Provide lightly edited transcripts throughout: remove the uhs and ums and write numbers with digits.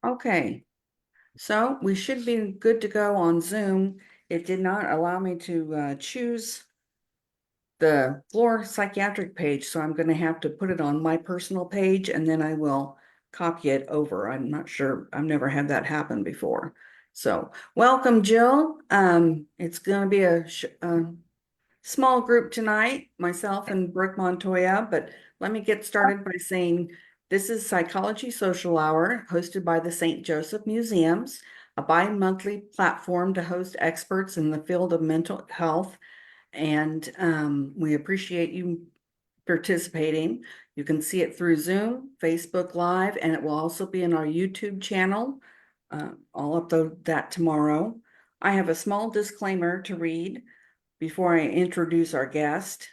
Okay, so we should be good to go on Zoom. It did not allow me to choose the floor psychiatric page, so I'm going to have to put it on my personal page and then I will copy it over. I'm not sure, I've never had that happen before. So, welcome, Jill. It's going to be a small group tonight, myself and Brooke Montoya, but let me get started by saying this is Psychology Social Hour, hosted by the St. Joseph Museums, a bi-monthly platform to host experts in the field of mental health. And we appreciate you participating. You can see it through Zoom, Facebook Live, and it will also be in our YouTube channel. I'll upload that tomorrow. I have a small disclaimer to read before I introduce our guest.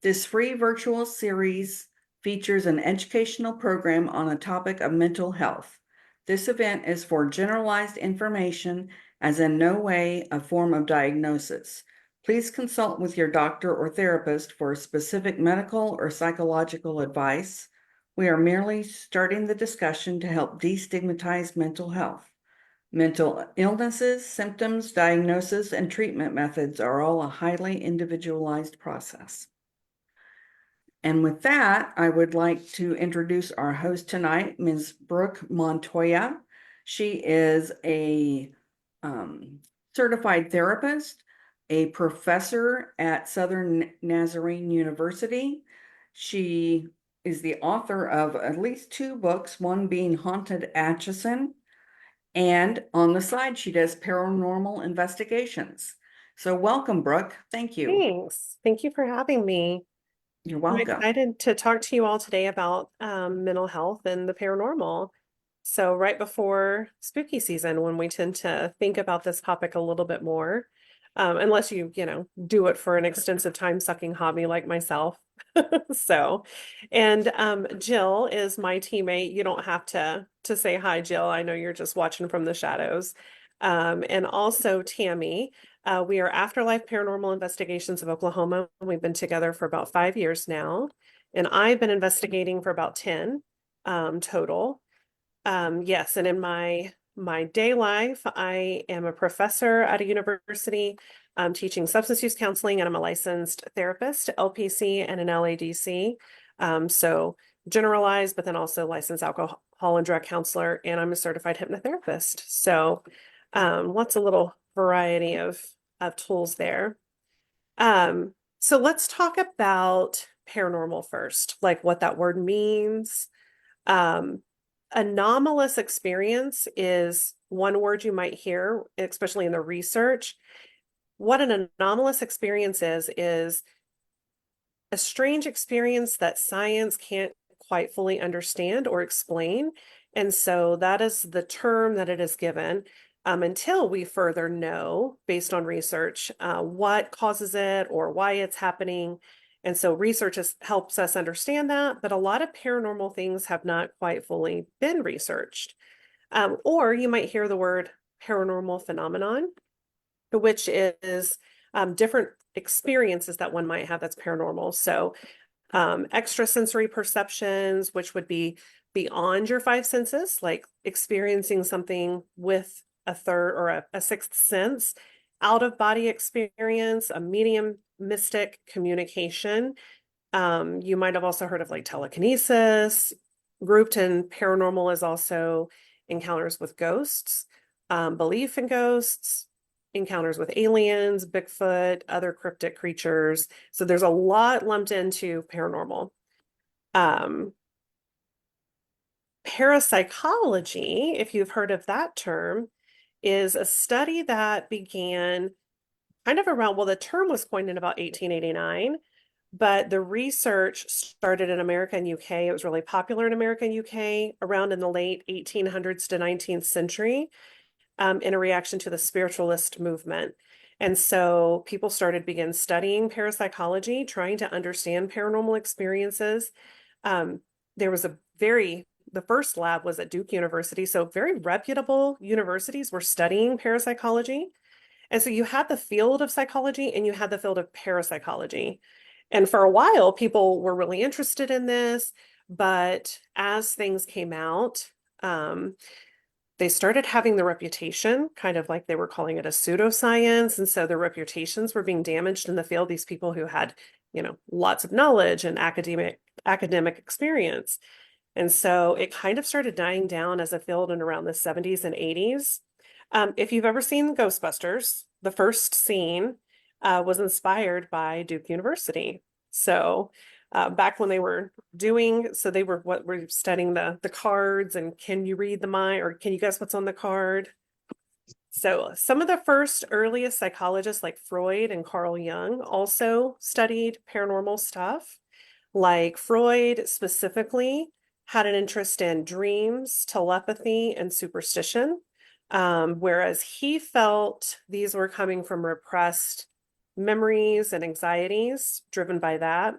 This free virtual series features an educational program on a topic of mental health. This event is for generalized information, as in no way a form of diagnosis. Please consult with your doctor or therapist for specific medical or psychological advice. We are merely starting the discussion to help destigmatize mental health. Mental illnesses, symptoms, diagnosis, and treatment methods are all a highly individualized process. And with that, I would like to introduce our host tonight, Ms. Brooke Montoya. She is a certified therapist, a professor at Southern Nazarene University. She is the author of at least two books, one being Haunted Atchison, and on the side, she does paranormal investigations. So welcome, Brooke. Thank you. Thanks. Thank you for having me. You're I'm welcome. excited to talk to you all today about mental health and the paranormal. So, right before spooky season, when we tend to think about this topic a little bit more, unless do it for an extensive time-sucking hobby like myself. So, and Jill is my teammate. You don't have to say hi, Jill. I know you're just watching from the shadows. And also Tammy. We are Afterlife Paranormal Investigations of Oklahoma. We've been together for about 5 years now, and I've been investigating for about 10 total. Yes, and in my day life, I am a professor at a university teaching substance use counseling, and I'm a licensed therapist, LPC and an LADC. So generalized, but then also licensed alcohol and drug counselor, and I'm a certified hypnotherapist. So lots of little variety of tools there. So let's talk about paranormal first, like what that word means. Um, Anomalous experience is one word you might hear, especially in the research. What an anomalous experience is a strange experience that science can't quite fully understand or explain. And so that is the term that it is given until we further know, based on research, what causes it or why it's happening. And so research helps us understand that, but a lot of paranormal things have not quite fully been researched. Or you might hear the word paranormal phenomenon, which is different experiences that one might have that's paranormal. So extrasensory perceptions, which would be beyond your five senses, like experiencing something with a third or a sixth sense, out of body experience, a medium mystic communication. You might have also heard of like telekinesis. Grouped in paranormal is also encounters with ghosts, belief in ghosts, encounters with aliens, Bigfoot, other cryptic creatures. So there's a lot lumped into paranormal. Um, Parapsychology, if you've heard of that term, is a study that began kind of around, well, the term was coined in about 1889, but the research started in America and UK. It was really popular in America and UK around in the late 1800s to 19th century, in a reaction to the spiritualist movement. And so people begin studying parapsychology, trying to understand paranormal experiences. There was the first lab was at Duke University, so very reputable universities were studying parapsychology. And so you had the field of psychology and you had the field of parapsychology. And for a while, people were really interested in this, but as things came out, they started having the reputation, kind of like they were calling it a pseudoscience. And so their reputations were being damaged in the field, these people who had, lots of knowledge and academic experience. And so it kind of started dying down as a field in around the 70s and 80s. If you've ever seen Ghostbusters, the first scene was inspired by Duke University. So back when they were what were studying the cards and can you read the mind or can you guess what's on the card? So some of the first earliest psychologists like Freud and Carl Jung also studied paranormal stuff. Like Freud specifically had an interest in dreams, telepathy, and superstition, whereas he felt these were coming from repressed memories and anxieties driven by that.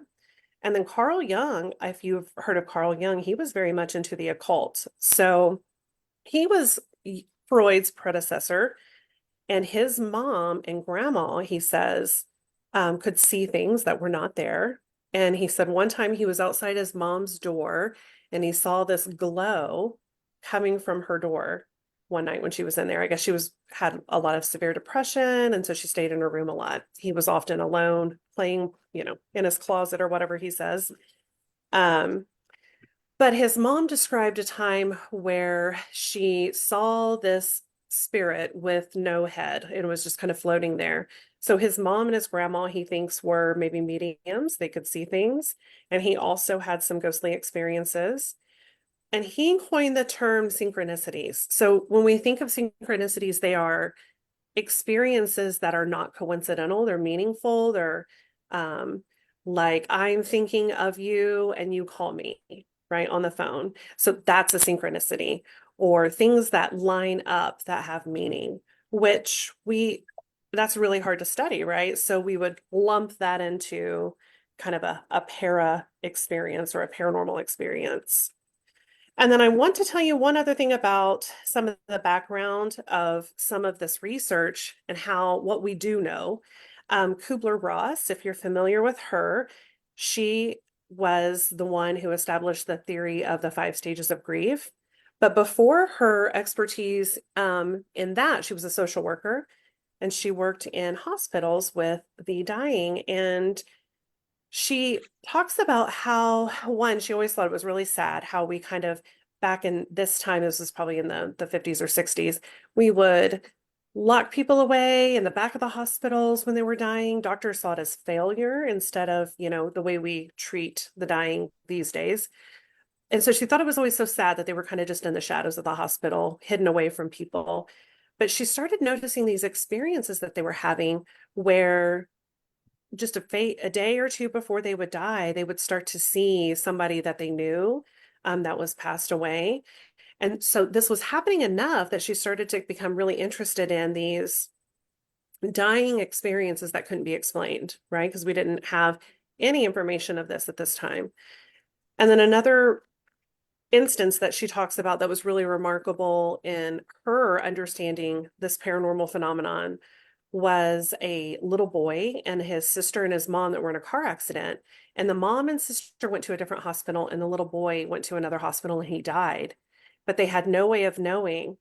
And then Carl Jung, if you've heard of Carl Jung, he was very much into the occult. So he was Freud's predecessor, and his mom and grandma, he says, could see things that were not there. And he said one time he was outside his mom's door and he saw this glow coming from her door one night when she was in there. I guess had a lot of severe depression, and so she stayed in her room a lot. He was often alone playing, in his closet or whatever he says. But his mom described a time where she saw this spirit with no head. It was just kind of floating there. So his mom and his grandma, he thinks, were maybe mediums. They could see things. And he also had some ghostly experiences. And he coined the term synchronicities. So when we think of synchronicities, they are experiences that are not coincidental. They're meaningful. They're like, I'm thinking of you and you call me, right, on the phone. So that's a synchronicity, or things that line up that have meaning, which that's really hard to study, right? So we would lump that into kind of a para experience or a paranormal experience. And then I want to tell you one other thing about some of the background of some of this research and what we do know. Kubler-Ross, if you're familiar with her, she was the one who established the theory of the 5 stages of grief. But before her expertise in that, she was a social worker and she worked in hospitals with the dying. And she talks about how, one, she always thought it was really sad how we kind of, back in this time, this was probably in the 50s or 60s, we would lock people away in the back of the hospitals when they were dying. Doctors saw it as failure instead of, the way we treat the dying these days. And so she thought it was always so sad that they were kind of just in the shadows of the hospital, hidden away from people. But she started noticing these experiences that they were having where just a day or two before they would die, they would start to see somebody that they knew that was passed away. And so this was happening enough that she started to become really interested in these dying experiences that couldn't be explained, right? Because we didn't have any information of this at this time. And then another instance that she talks about that was really remarkable in her understanding this paranormal phenomenon was a little boy and his sister and his mom that were in a car accident. And the mom and sister went to a different hospital, and the little boy went to another hospital and he died. But they had no way of knowing.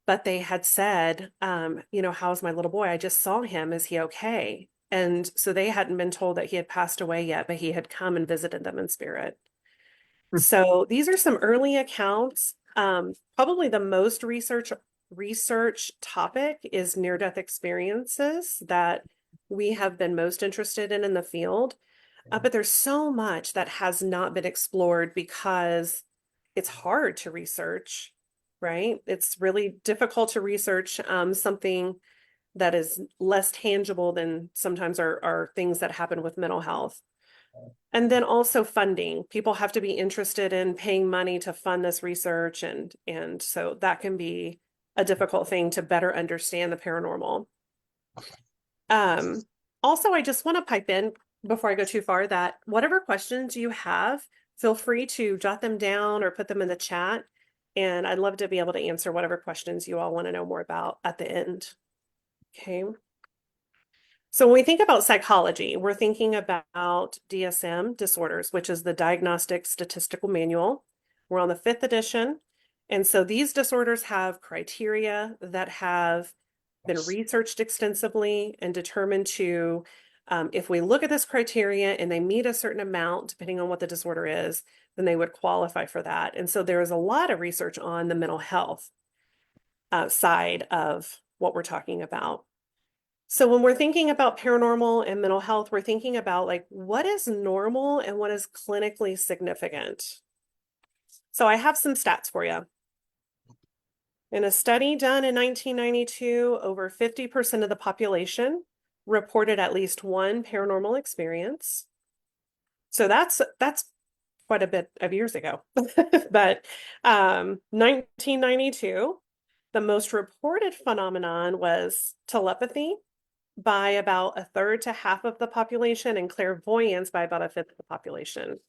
But they had said, how's my little boy? I just saw him. Is he okay? And so they hadn't been told that he had passed away yet, but he had come and visited them in spirit. So these are some early accounts. Probably the most research topic is near-death experiences that we have been most interested in the field. But there's so much that has not been explored because it's hard to research, right? It's really difficult to research something that is less tangible than sometimes are things that happen with mental health. And then also funding. People have to be interested in paying money to fund this research, and so that can be a difficult thing to better understand the paranormal. Also, I just want to pipe in before I go too far that whatever questions you have, feel free to jot them down or put them in the chat. And I'd love to be able to answer whatever questions you all want to know more about at the end. Okay. So when we think about psychology, we're thinking about DSM disorders, which is the Diagnostic Statistical Manual. We're on the 5th edition. And so these disorders have criteria that have been researched extensively and determined to, if we look at this criteria and they meet a certain amount, depending on what the disorder is, then they would qualify for that. And so there is a lot of research on the mental health side of what we're talking about. So when we're thinking about paranormal and mental health, we're thinking about like what is normal and what is clinically significant. So I have some stats for you. In a study done in 1992, over 50% of the population reported at least one paranormal experience. So that's quite a bit of years ago. But 1992, the most reported phenomenon was telepathy by about a third to half of the population and clairvoyance by about a fifth of the population.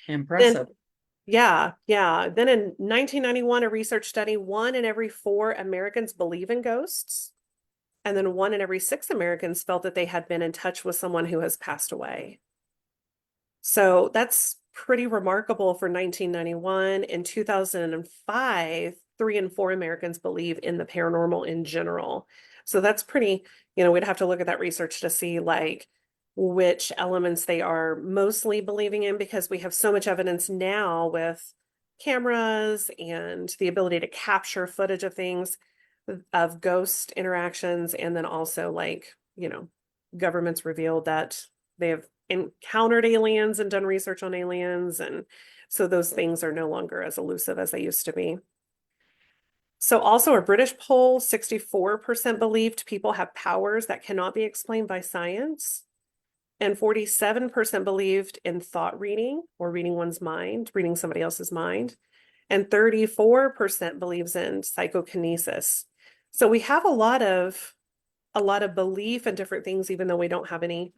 Then, Impressive. yeah, yeah. Then in 1991, a research study, 1 in every 4 Americans believe in ghosts. And then 1 in every 6 Americans felt that they had been in touch with someone who has passed away. So that's pretty remarkable for 1991. In 2005, 3 in 4 Americans believe in the paranormal in general. So that's pretty, we'd have to look at that research to see like which elements they are mostly believing in because we have so much evidence now with cameras and the ability to capture footage of things, of ghost interactions, and then also like, governments revealed that they have encountered aliens and done research on aliens. And so those things are no longer as elusive as they used to be. So also a British poll, 64% believed people have powers that cannot be explained by science. And 47% believed in thought reading or reading one's mind, reading somebody else's mind. And 34% believes in psychokinesis. So we have a lot of belief in different things, even though we don't have any,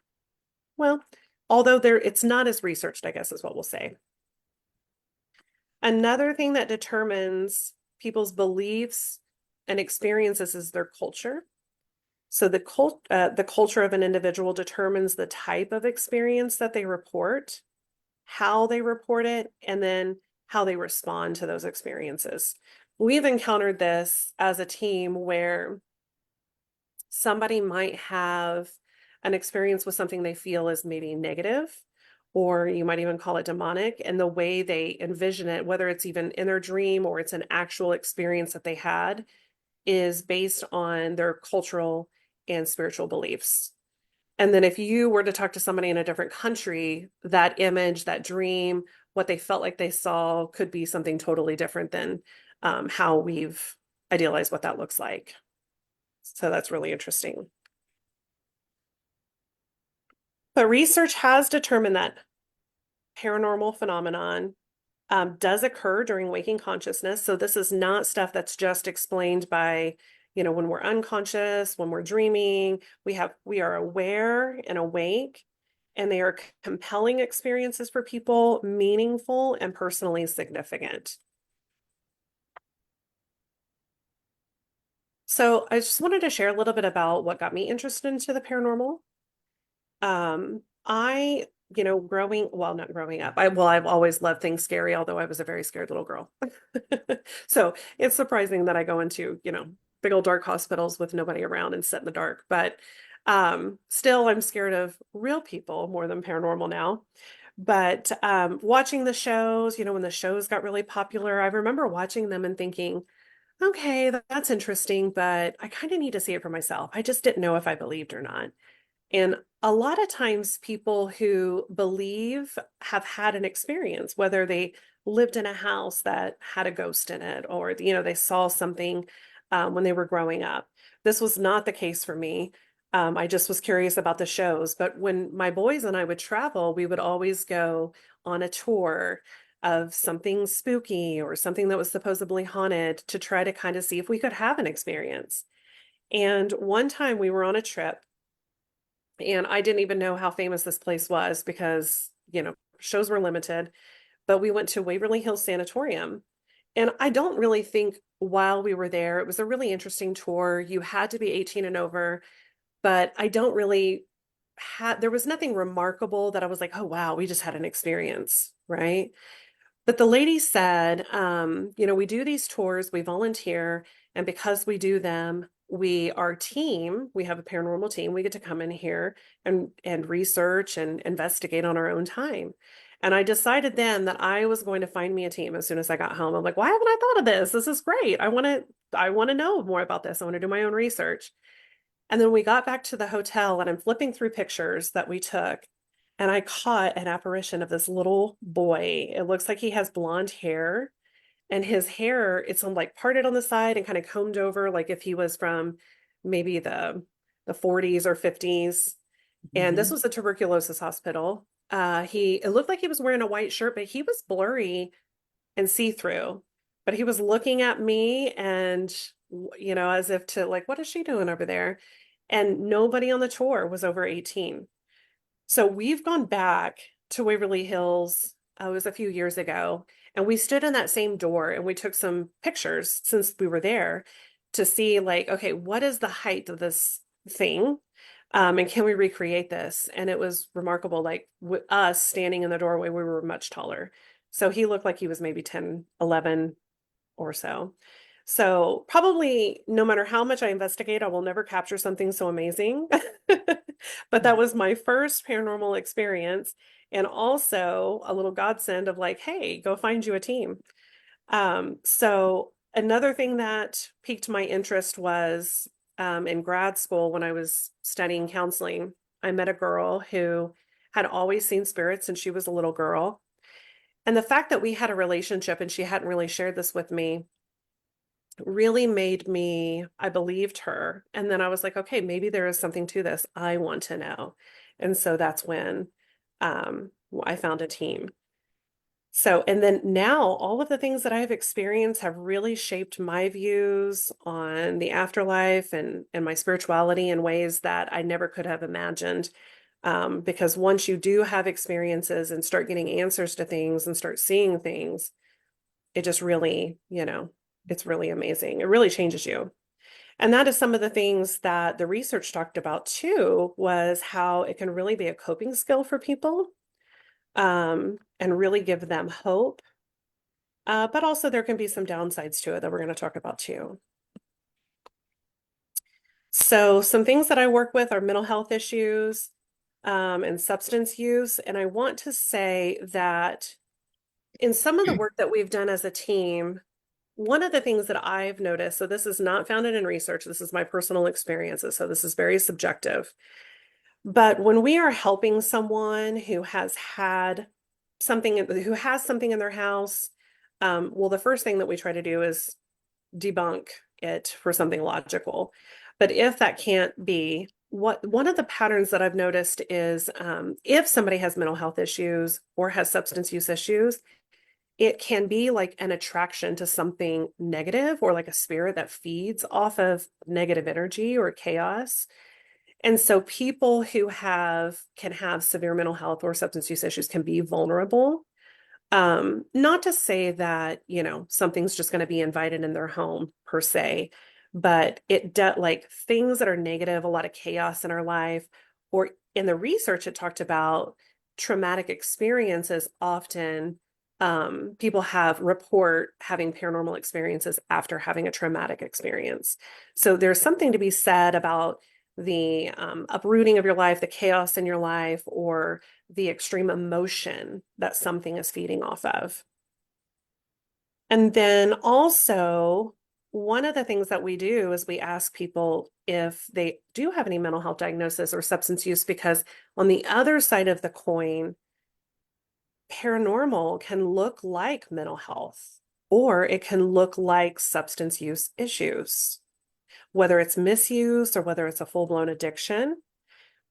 well, although it's not as researched, I guess is what we'll say. Another thing that determines people's beliefs and experiences is their culture. So the culture of an individual determines the type of experience that they report, how they report it, and then how they respond to those experiences. We've encountered this as a team where somebody might have an experience with something they feel is maybe negative, or you might even call it demonic, and the way they envision it, whether it's even in their dream or it's an actual experience that they had, is based on their cultural and spiritual beliefs. And then if you were to talk to somebody in a different country, that image, that dream, what they felt like they saw could be something totally different than how we've idealized what that looks like. So that's really interesting. But research has determined that paranormal phenomenon does occur during waking consciousness. So this is not stuff that's just explained by, when we're unconscious, when we're dreaming. We are aware and awake, and they are compelling experiences for people, meaningful and personally significant. So I just wanted to share a little bit about what got me interested into the paranormal. I, not growing up, I've always loved things scary, although I was a very scared little girl. So it's surprising that I go into, big old dark hospitals with nobody around and sit in the dark. But still, I'm scared of real people more than paranormal now. But watching the shows, when the shows got really popular, I remember watching them and thinking, okay, that's interesting, but I kind of need to see it for myself. I just didn't know if I believed or not. And a lot of times people who believe have had an experience, whether they lived in a house that had a ghost in it, or, they saw something when they were growing up. This was not the case for me. I just was curious about the shows. But when my boys and I would travel, we would always go on a tour of something spooky or something that was supposedly haunted to try to kind of see if we could have an experience. And one time we were on a trip, and I didn't even know how famous this place was because, shows were limited, but we went to Waverly Hills Sanatorium. And I don't really think while we were there, it was a really interesting tour. You had to be 18 and over, but I don't really there was nothing remarkable that I was like, oh, wow, we just had an experience, right? But the lady said, we do these tours, we volunteer, and because we do them, our team, we have a paranormal team, we get to come in here and research and investigate on our own time. And I decided then that I was going to find me a team as soon as I got home. I'm like, why haven't I thought of this? This is great. I want to know more about this. I want to do my own research. And then we got back to the hotel and I'm flipping through pictures that we took. And I caught an apparition of this little boy. It looks like he has blonde hair and his hair, it's like parted on the side and kind of combed over, like if he was from maybe the 40s or 50s. And this Mhm. was a tuberculosis hospital. It looked like he was wearing a white shirt, but he was blurry and see-through. But he was looking at me and, as if to like, what is she doing over there? And nobody on the tour was over 18. So we've gone back to Waverly Hills, it was a few years ago, and we stood in that same door and we took some pictures since we were there to see like, okay, what is the height of this thing? And can we recreate this? And it was remarkable, like with us standing in the doorway, we were much taller. So he looked like he was maybe 10, 11 or so. So probably no matter how much I investigate, I will never capture something so amazing. But that was my first paranormal experience and also a little godsend of like, hey, go find you a team. So another thing that piqued my interest was in grad school when I was studying counseling, I met a girl who had always seen spirits since she was a little girl. And the fact that we had a relationship and she hadn't really shared this with me really made me, I believed her. And then I was like, okay, maybe there is something to this. I want to know. And so that's when I found a team. So, and then now all of the things that I've experienced have really shaped my views on the afterlife and my spirituality in ways that I never could have imagined. Because once you do have experiences and start getting answers to things and start seeing things, it just really, it's really amazing. It really changes you. And that is some of the things that the research talked about too, was how it can really be a coping skill for people, and really give them hope. But also there can be some downsides to it that we're going to talk about too. So some things that I work with are mental health issues, and substance use. And I want to say that in some of the work that we've done as a team, one of the things that I've noticed, so this is not founded in research, this is my personal experiences, so this is very subjective. But when we are helping someone who has something in their house, well, the first thing that we try to do is debunk it for something logical. But if that can't be, one of the patterns that I've noticed is if somebody has mental health issues or has substance use issues, it can be like an attraction to something negative or like a spirit that feeds off of negative energy or chaos. And so people who can have severe mental health or substance use issues can be vulnerable. Not to say that, something's just going to be invited in their home per se, but like things that are negative, a lot of chaos in our life, or in the research, it talked about traumatic experiences often. People report having paranormal experiences after having a traumatic experience. So there's something to be said about the uprooting of your life, the chaos in your life, or the extreme emotion that something is feeding off of. And then also, one of the things that we do is we ask people if they do have any mental health diagnosis or substance use, because on the other side of the coin, paranormal can look like mental health, or it can look like substance use issues, whether it's misuse or whether it's a full-blown addiction.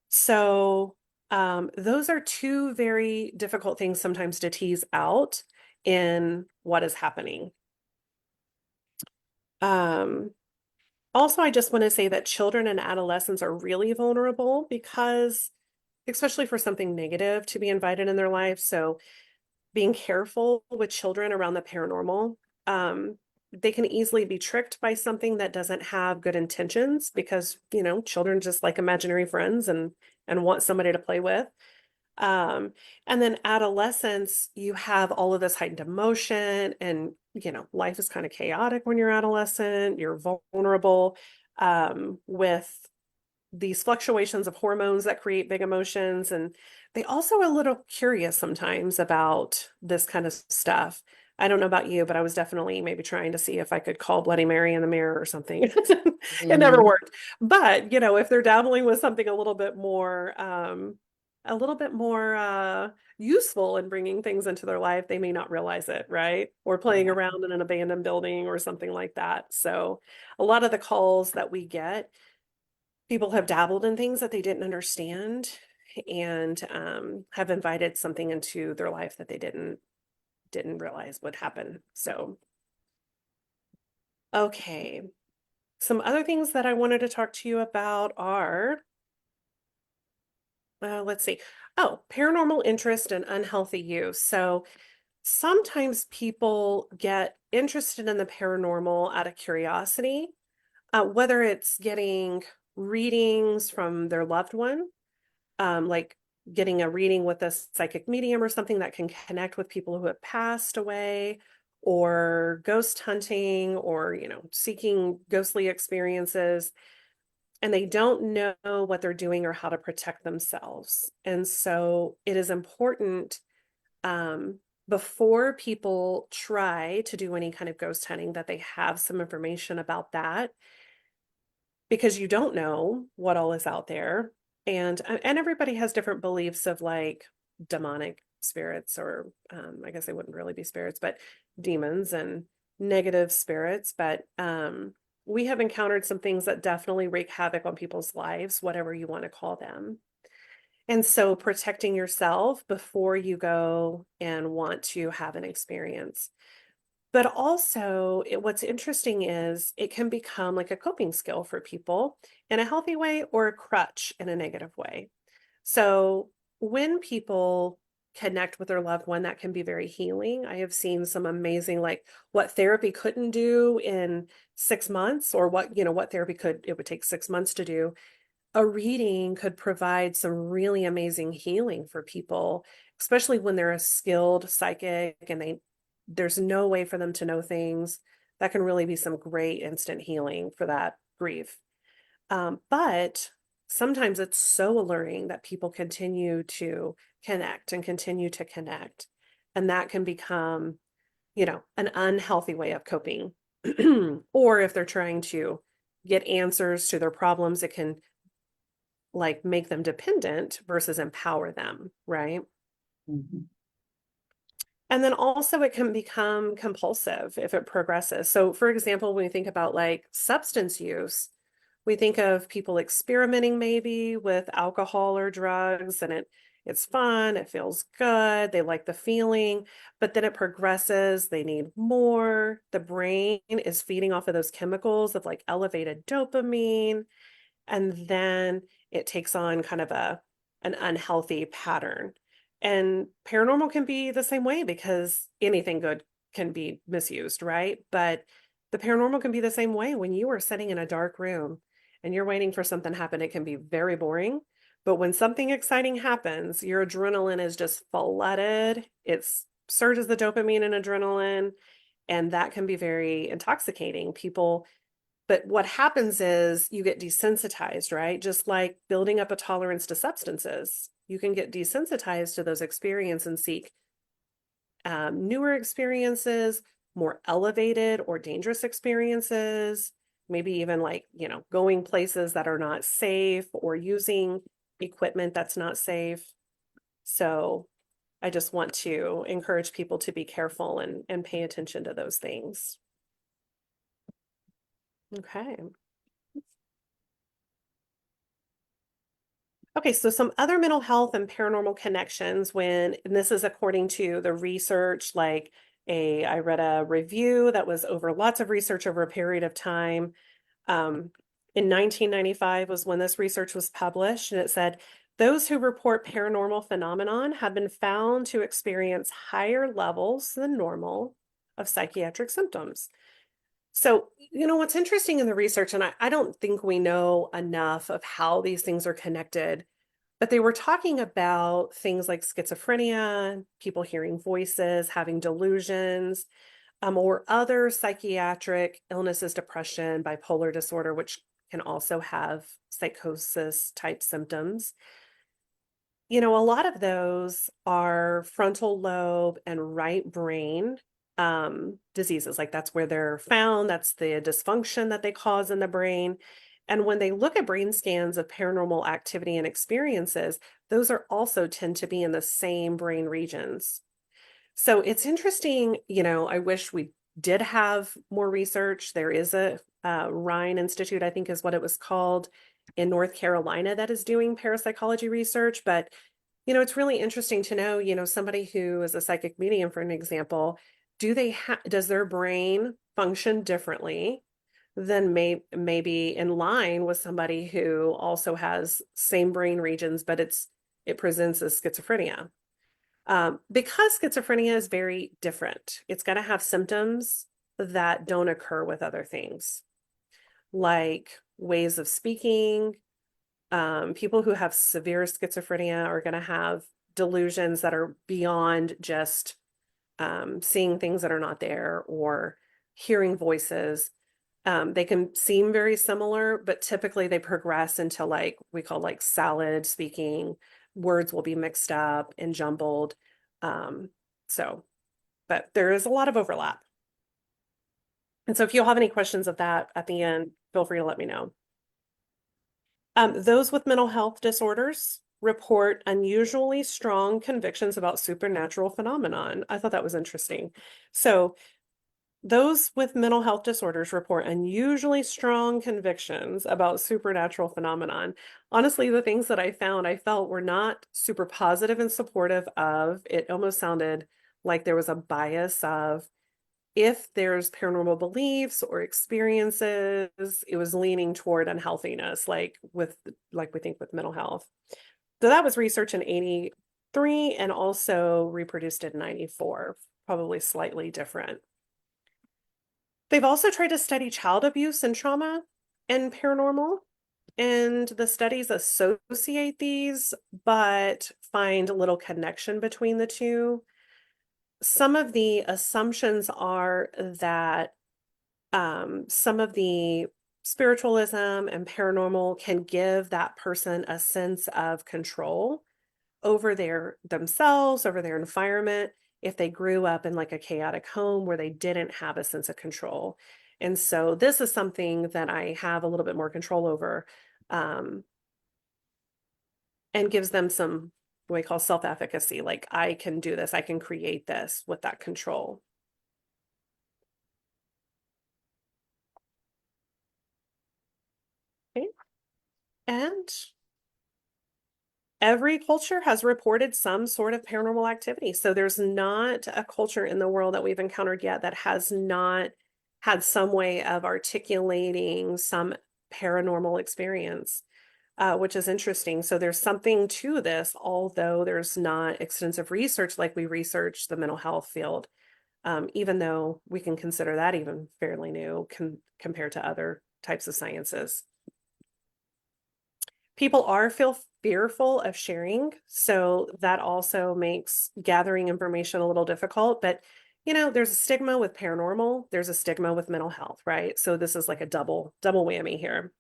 So those are two very difficult things sometimes to tease out in what is happening. Um, Also, I just want to say that children and adolescents are really vulnerable because, especially for something negative to be invited in their life. So being careful with children around the paranormal. They can easily be tricked by something that doesn't have good intentions because, children just like imaginary friends and want somebody to play with. And then adolescence, you have all of this heightened emotion, and life is kind of chaotic when you're adolescent. You're vulnerable with these fluctuations of hormones that create big emotions. And they also are a little curious sometimes about this kind of stuff. I don't know about you, but I was definitely maybe trying to see if I could call Bloody Mary in the mirror or something. It never Mhm. worked. But, if they're dabbling with something a little bit more useful in bringing things into their life, they may not realize it, right? Or playing Yeah. around in an abandoned building or something like that. So a lot of the calls that we get, people have dabbled in things that they didn't understand, and have invited something into their life that they didn't realize would happen. So, okay. Some other things that I wanted to talk to you about are, let's see. Oh, paranormal interest and unhealthy use. So sometimes people get interested in the paranormal out of curiosity, whether it's getting readings from their loved one, like getting a reading with a psychic medium or something that can connect with people who have passed away, or ghost hunting, or seeking ghostly experiences, and they don't know what they're doing or how to protect themselves. And so it is important, um, before people try to do any kind of ghost hunting, that they have some information about that, because you don't know what all is out there. And everybody has different beliefs of like demonic spirits, or I guess they wouldn't really be spirits, but demons and negative spirits. But we have encountered some things that definitely wreak havoc on people's lives, whatever you want to call them. And so protecting yourself before you go and want to have an experience. But also, what's interesting is it can become like a coping skill for people in a healthy way, or a crutch in a negative way. So when people connect with their loved one, that can be very healing. I have seen some amazing, like what therapy couldn't do in 6 months, or what therapy it would take 6 months to do. A reading could provide some really amazing healing for people, especially when they're a skilled psychic and there's no way for them to know things. That can really be some great instant healing for that grief. But sometimes it's so alluring that people continue to connect and continue to connect. And that can become, an unhealthy way of coping. Or if they're trying to get answers to their problems, it can like make them dependent versus empower them, right? Mhm. And then also it can become compulsive if it progresses. So for example, when we think about like substance use, we think of people experimenting maybe with alcohol or drugs, and it's fun, it feels good, they like the feeling, but then it progresses, they need more. The brain is feeding off of those chemicals of like elevated dopamine, and then it takes on kind of an unhealthy pattern. And paranormal can be the same way, because anything good can be misused, right? But the paranormal can be the same way. When you are sitting in a dark room and you're waiting for something to happen, it can be very boring. But when something exciting happens, your adrenaline is just flooded. It's surges the dopamine and adrenaline, and that can be very intoxicating. But what happens is you get desensitized, right? Just like building up a tolerance to substances. You can get desensitized to those experiences and seek newer experiences, more elevated or dangerous experiences, maybe even like, going places that are not safe, or using equipment that's not safe. So I just want to encourage people to be careful and pay attention to those things. Okay. Okay, so some other mental health and paranormal connections, and this is according to the research, like I read a review that was over lots of research over a period of time. Um, in 1995 was when this research was published, and it said those who report paranormal phenomenon have been found to experience higher levels than normal of psychiatric symptoms. So, what's interesting in the research, and I don't think we know enough of how these things are connected, But they were talking about things like schizophrenia, people hearing voices, having delusions, or other psychiatric illnesses, depression, bipolar disorder, which can also have psychosis type symptoms. A lot of those are frontal lobe and right brain diseases. Like that's where they're found. That's the dysfunction that they cause in the brain. And when they look at brain scans of paranormal activity and experiences, those are also tend to be in the same brain regions. So it's interesting, I wish we did have more research. There is a Rhine Institute, I think is what it was called, in North Carolina that is doing parapsychology research. But, it's really interesting to know, somebody who is a psychic medium, for an example, does their brain function differently than maybe in line with somebody who also has same brain regions, but it presents as schizophrenia. Because schizophrenia is very different. It's going to have symptoms that don't occur with other things, like ways of speaking. People who have severe schizophrenia are going to have delusions that are beyond just seeing things that are not there or hearing voices. They can seem very similar, but typically they progress into like we call like salad speaking. Words will be mixed up and jumbled. Um, so, but there is a lot of overlap. And so if you'll have any questions of that at the end, feel free to let me know. Those with mental health disorders report unusually strong convictions about supernatural phenomenon. I thought that was interesting. So those with mental health disorders report unusually strong convictions about supernatural phenomenon. Honestly, the things that I found, I felt were not super positive and supportive of. It almost sounded like there was a bias of if there's paranormal beliefs or experiences, it was leaning toward unhealthiness, like we think with mental health. So that was research in 83 and also reproduced in 94, probably slightly different. They've also tried to study child abuse and trauma and paranormal, and the studies associate these, but find little connection between the two. Some of the assumptions are that some of the spiritualism and paranormal can give that person a sense of control over themselves, over their environment, if they grew up in like a chaotic home where they didn't have a sense of control. And so this is something that I have a little bit more control over, um, and gives them some what we call self-efficacy. Like I can do this, I can create this with that control. Okay. And every culture has reported some sort of paranormal activity. So there's not a culture in the world that we've encountered yet that has not had some way of articulating some paranormal experience, which is interesting. So there's something to this, although there's not extensive research like we research the mental health field, even though we can consider that even fairly new compared to other types of sciences. People are feel fearful of sharing, so that also makes gathering information a little difficult. But there's a stigma with paranormal, there's a stigma with mental health, right? So this is like a double whammy here.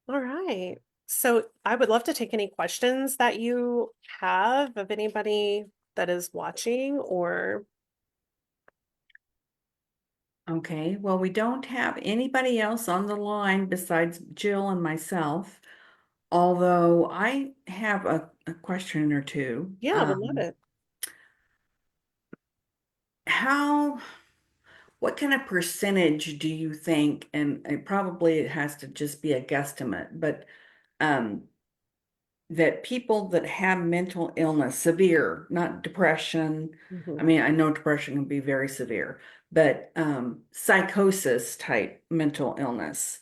All right. So I would love to take any questions that you have of anybody that is watching or Okay, well, we don't have anybody else on the line besides Jill and myself, although I have a question or two. yeah, would love it. How, what kind of percentage do you think, and probably it has to just be a guesstimate, but um, that people that have mental illness, severe, not depression, I Mhm. mean, I know depression can be very severe, but psychosis type mental illness,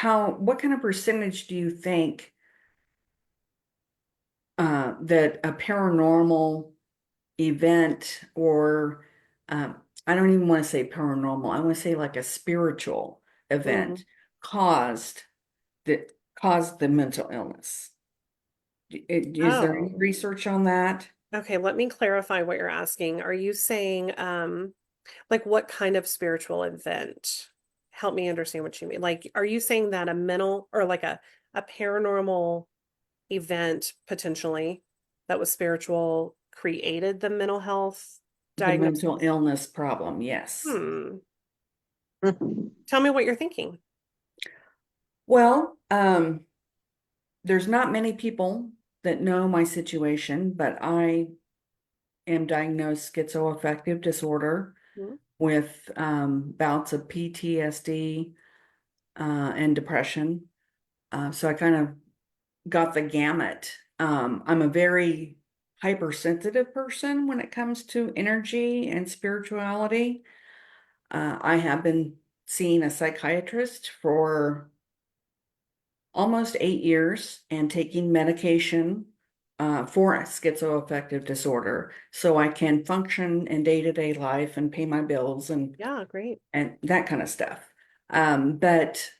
what kind of percentage do you think that a paranormal event or I don't even want to say paranormal, I want to say like a spiritual Mm. event caused caused the mental illness. Is there Oh, any research on that? okay. Let me clarify what you're asking. Are you saying, like what kind of spiritual event? Help me understand what you mean. Like, are you saying that a mental or like a paranormal event potentially that was spiritual created the mental health The diagnosis? mental illness problem, yes. Hmm. Tell me what you're thinking. Well, there's not many people that know my situation, but I am diagnosed schizoaffective disorder Hmm. with bouts of PTSD and depression. So I kind of got the gamut. I'm a very hypersensitive person when it comes to energy and spirituality. I have been seeing a psychiatrist for almost 8 years and taking medication for schizoaffective disorder so I can function in day-to-day life and pay my bills Yeah, great. and that kind of stuff. But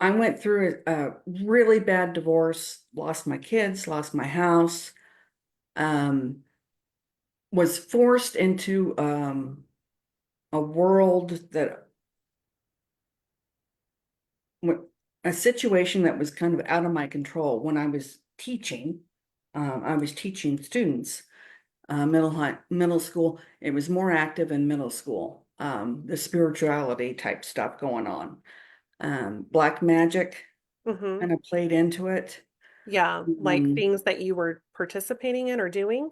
I went through a really bad divorce, lost my kids, lost my house, um, was forced into a world that a situation that was kind of out of my control when I was teaching. I was teaching students, middle school. It was more active in middle school. The spirituality type stuff going on. Black magic Mm-hmm. kind of played into it. Yeah, like Um, things that you were participating in or doing.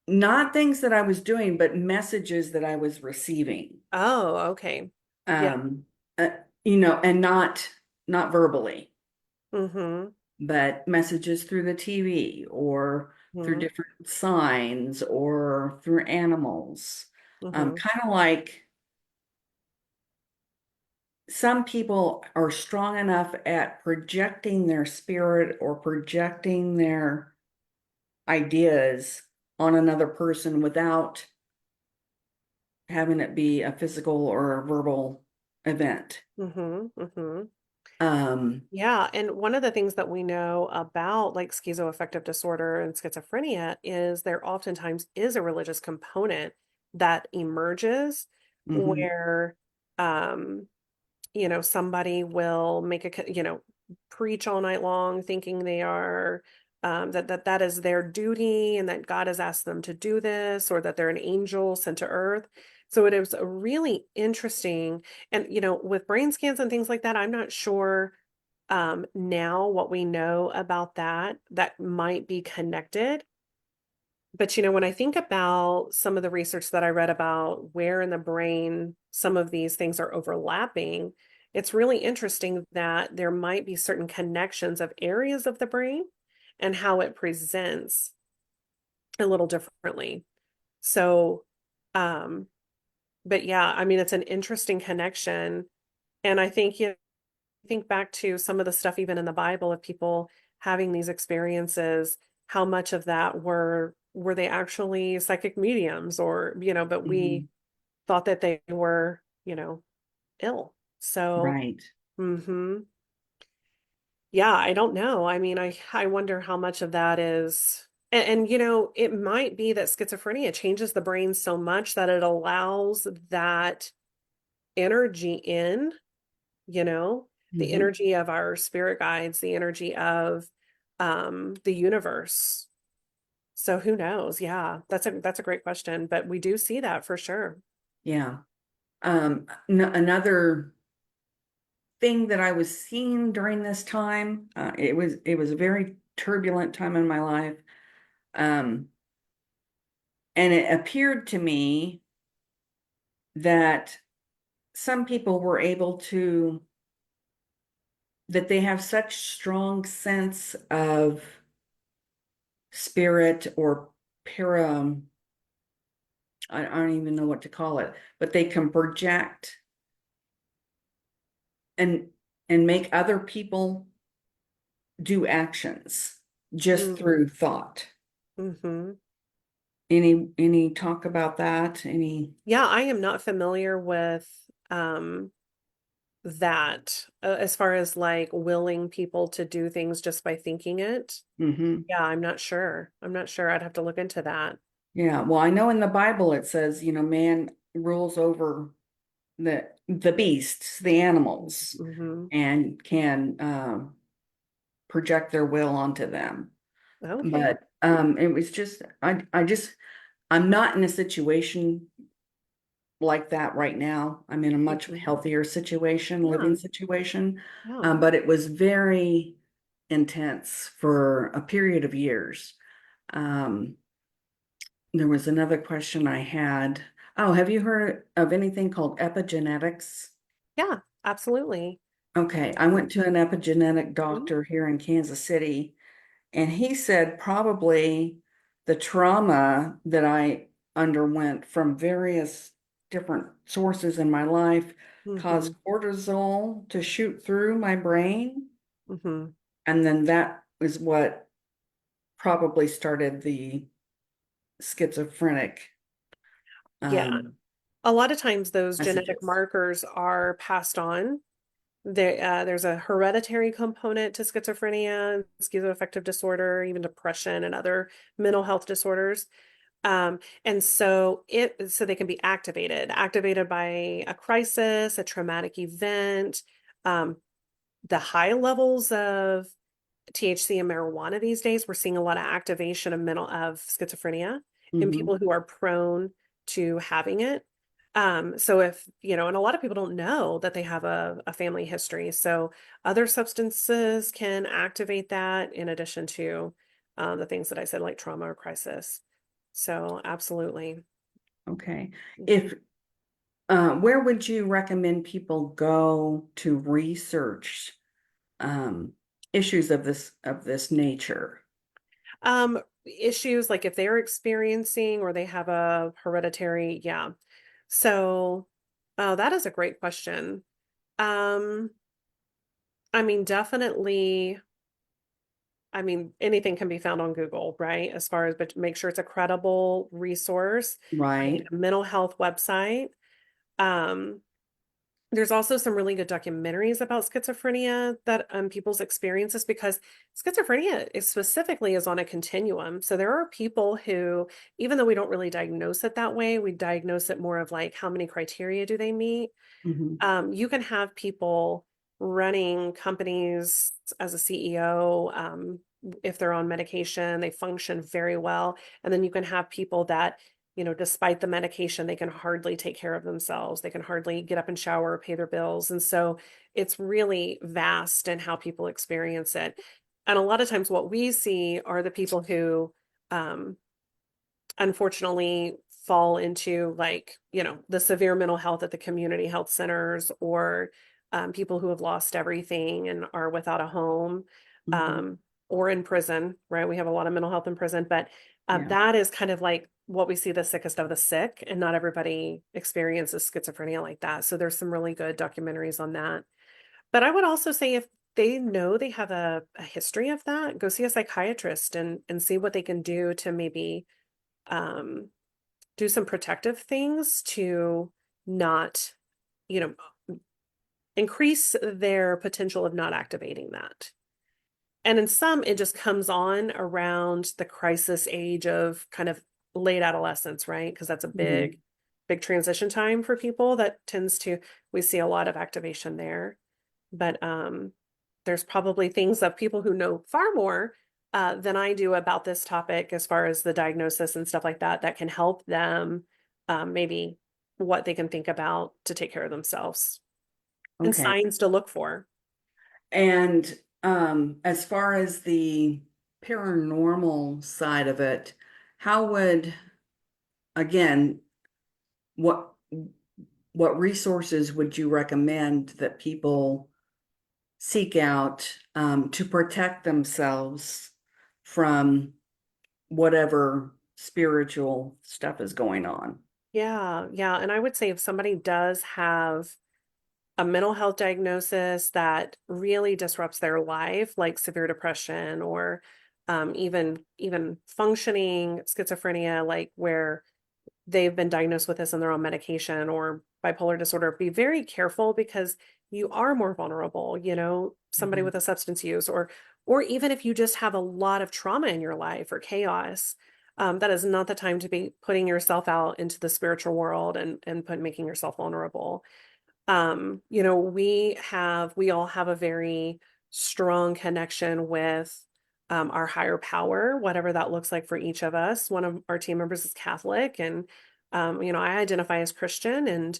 Not things that I was doing, but messages that I was receiving. Oh, okay. Yeah. Um, uh, and not verbally, Mm-hmm. but messages through the TV or through Mm-hmm. different signs or through animals. Mm-hmm. Kind of like some people are strong enough at projecting their spirit or projecting their ideas on another person without having it be a physical or a verbal event. Mm-hmm. Mm-hmm. Um, Yeah, and one of the things that we know about like schizoaffective disorder and schizophrenia is there oftentimes is a religious component that emerges mhm, where um somebody will make preach all night long thinking they are that is their duty and that God has asked them to do this or that they're an angel sent to earth. So it is a really interesting and with brain scans and things like that, I'm not sure now what we know about that might be connected. But when I think about some of the research that I read about where in the brain some of these things are overlapping, it's really interesting that there might be certain connections of areas of the brain and how it presents a little differently. So, um, but yeah, I mean, it's an interesting connection. And I think you think back to some of the stuff even in the Bible of people having these experiences, how much of that were they actually psychic mediums or, but we mhm, thought that they were, ill. So, right. yeah, I don't know. I mean, I wonder how much of that is and it might be that schizophrenia changes the brain so much that it allows that energy in you know, the Mhm. energy of our spirit guides, the energy of the universe. So who knows? Yeah, that's a great question, but we do see that for sure. Yeah. Another thing that I was seeing during this time, it was a very turbulent time in my life. Um, and it appeared to me that some people were able to that they have such strong sense of spirit or para, I don't even know what to call it, but they can project and make other people do actions just Mm. through thought. Hmm. Any talk about that? Any? Yeah, I am not familiar with um that as far as like willing people to do things just by thinking it. Hmm. Yeah, I'm not sure. I'm not sure. I'd have to look into that. Yeah, well, I know in the Bible it says, man rules over the beasts, the animals, Hmm. and can project their will onto them. Okay. But it was just I'm not in a situation like that right now. I'm in a much Hmm. healthier situation, Yeah. living situation. Yeah. But it was very intense for a period of years. Um, there was another question I had. Oh, have you heard of anything called epigenetics? Yeah, absolutely. Okay, I went to an epigenetic Mhm. doctor here in Kansas City, and he said probably the trauma that I underwent from various different sources in my life caused Mhm. cortisol to shoot through my brain. Mhm. And then that is what probably started the schizophrenic Yeah. um, A lot of times those genetic messages. markers are passed on. There's a hereditary component to schizophrenia, schizoaffective disorder, even depression and other mental health disorders. And so they can be activated by a crisis, a traumatic event, um, the high levels of THC and marijuana these days. We're seeing a lot of activation of schizophrenia in Hmm. people who are prone to having it. So if, and a lot of people don't know that they have a family history. So other substances can activate that in addition to the things that I said, like trauma or crisis. So absolutely. Okay. Mhm. If where would you recommend people go to research um, issues of this nature? Issues like if they're experiencing or they have a hereditary, yeah. So, oh, that is a great question. Um, I mean, definitely, I mean, anything can be found on Google, right? As far as, but make sure it's a credible resource, right? Right. A mental health website. Um, There's also some really good documentaries about schizophrenia that people's experiences because schizophrenia is specifically is on a continuum. So there are people who, even though we don't really diagnose it that way, we diagnose it more of like how many criteria do they meet. Hmm. You can have people running companies as a CEO. If they're on medication, they function very well. And then you can have people that, despite the medication, they can hardly take care of themselves. They can hardly get up and shower or pay their bills. And so it's really vast in how people experience it. And a lot of times, what we see are the people who, um, unfortunately fall into like, the severe mental health at the community health centers or people who have lost everything and are without a home Hmm. um, or in prison, right? We have a lot of mental health in prison, but Yeah. that is kind of like what we see the sickest of the sick, and not everybody experiences schizophrenia like that. So there's some really good documentaries on that. But I would also say if they know they have a history of that, go see a psychiatrist and see what they can do to maybe um, do some protective things to not, you know, increase their potential of not activating that. And in some, it just comes on around the crisis age of kind of late adolescence, right? Because that's a Hmm. big transition time for people that tends to, we see a lot of activation there. But there's probably things that people who know far more than I do about this topic, as far as the diagnosis and stuff like that, that can help them maybe what they can think about to take care of themselves and Okay. signs to look for. And as far as the paranormal side of it, how would, again, what what resources would you recommend that people seek out to protect themselves from whatever spiritual stuff is going on? Yeah, yeah. And I would say if somebody does have a mental health diagnosis that really disrupts their life, like severe depression or even functioning schizophrenia, like where they've been diagnosed with this and they're on medication or bipolar disorder, be very careful because you are more vulnerable, somebody Mhm. with a substance use or even if you just have a lot of trauma in your life or chaos, that is not the time to be putting yourself out into the spiritual world and making yourself vulnerable. We all have a very strong connection with our higher power, whatever that looks like for each of us. One of our team members is Catholic, and I identify as Christian, and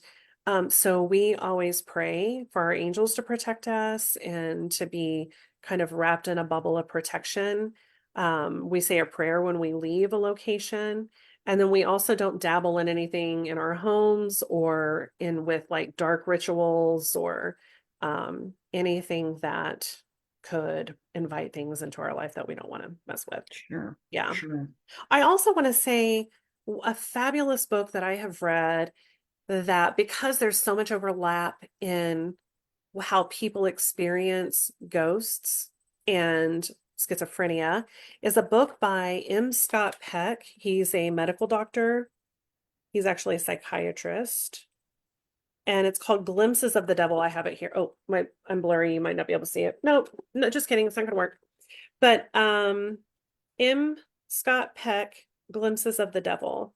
so we always pray for our angels to protect us and to be kind of wrapped in a bubble of protection. We say a prayer when we leave a location. And then we also don't dabble in anything in our homes or in with like dark rituals or anything that could invite things into our life that we don't want to mess with. Sure, Yeah. sure. I also want to say a fabulous book that I have read that because there's so much overlap in how people experience ghosts and schizophrenia is a book by M. Scott Peck. He's a medical doctor. He's actually a psychiatrist. And it's called Glimpses of the Devil. I have it here. Oh, I'm blurry. You might not be able to see it. Nope. No, just kidding. It's not gonna work. But M. Scott Peck, Glimpses of the Devil.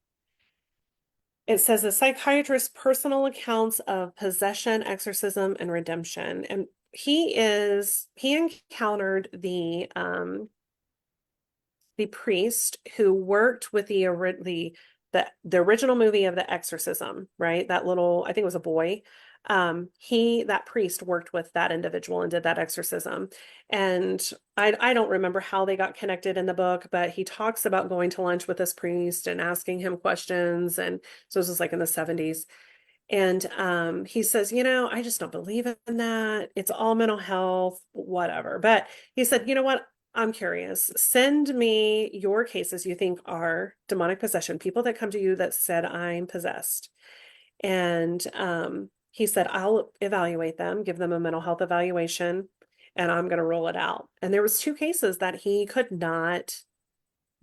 It says a psychiatrist's personal accounts of possession, exorcism, and redemption. And he encountered the priest who worked with the original movie of the exorcism, right? That little, I think it was a boy. That priest worked with that individual and did that exorcism. And I don't remember how they got connected in the book, but he talks about going to lunch with this priest and asking him questions. And so this was like in the 70s. And he says, I just don't believe in that. It's all mental health, whatever. But he said, you know what? I'm curious. Send me your cases you think are demonic possession, people that come to you that said, I'm possessed. And he said, I'll evaluate them, give them a mental health evaluation, and I'm going to roll it out. And there was two cases that he could not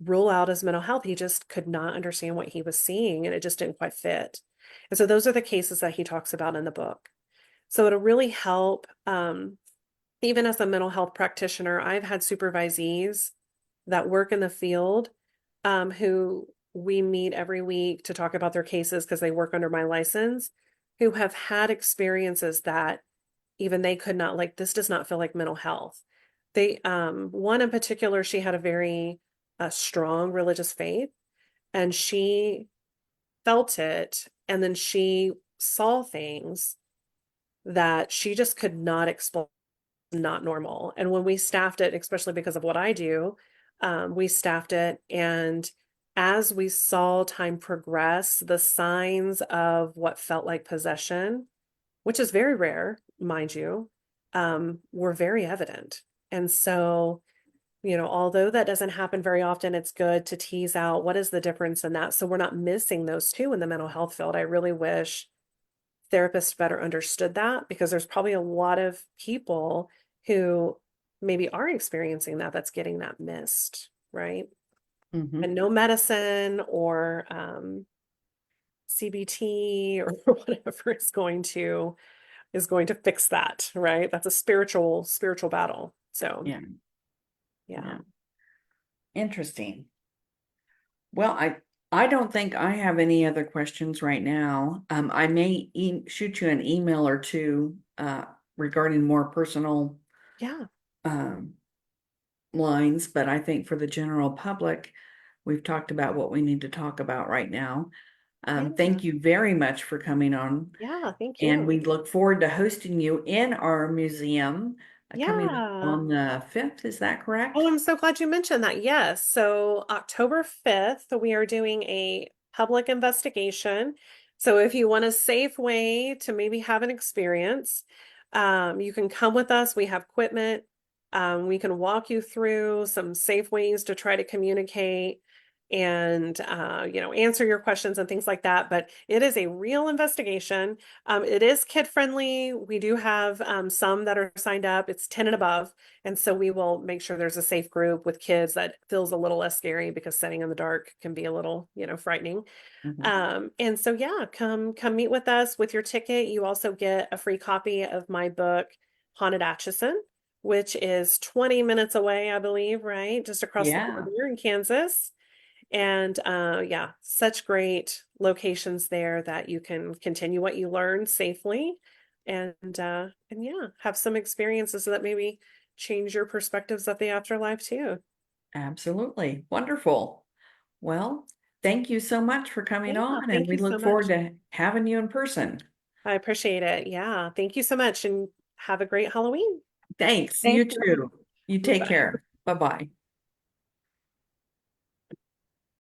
rule out as mental health. He just could not understand what he was seeing, and it just didn't quite fit. And so those are the cases that he talks about in the book. So it'll really help. Even as a mental health practitioner, I've had supervisees that work in the field who we meet every week to talk about their cases because they work under my license, who have had experiences that even they could not, like, this does not feel like mental health. One in particular, she had a very strong religious faith and she felt it. And then she saw things that she just could not explain, not normal. And when we staffed it, especially because of what I do, we staffed it. And as we saw time progress, the signs of what felt like possession, which is very rare, mind you, were very evident. And so, although that doesn't happen very often, it's good to tease out what is the difference in that. So we're not missing those two in the mental health field. I really wish therapists better understood that because there's probably a lot of people who maybe are experiencing that's getting that missed, right? Mhm. And no medicine or CBT or whatever is going to fix that, right? That's a spiritual battle. So, Yeah, yeah. yeah. Interesting. Well, I don't think I have any other questions right now. I may shoot you an email or two regarding more personal Yeah. um, lines, but I think for the general public, we've talked about what we need to talk about right now. Yeah. Thank you very much for coming on, Yeah, thank and you. we look forward to hosting you in our museum coming up Yeah. on the 5th. Is that Oh, correct? I'm so glad you mentioned that. Yes. So October 5th, we are doing a public investigation. So if you want a safe way to maybe have an experience, you can come with us. We have equipment. We can walk you through some safe ways to try to communicate. and answer your questions and things like that. But it is a real investigation. It is kid friendly. We do have some that are signed up. It's 10 and above. And so we will make sure there's a safe group with kids that feels a little less scary because setting in the dark can be a little, frightening. Mhm. And so yeah, come meet with us. With your ticket, you also get a free copy of my book, Haunted Atchison, which is 20 minutes away, I believe, right? Just across the Yeah, border in Kansas. And yeah, such great locations there that you can continue what you learned safely and yeah, have some experiences that maybe change your perspectives of the afterlife too. absolutely. Wonderful. Well, thank you so much for coming Yeah, on, and thank we you so look forward much. to having you in person. I appreciate it. Yeah, thank you so much and have a great Halloween. Thanks. You Thank you. too. You take Bye. care. Bye-bye.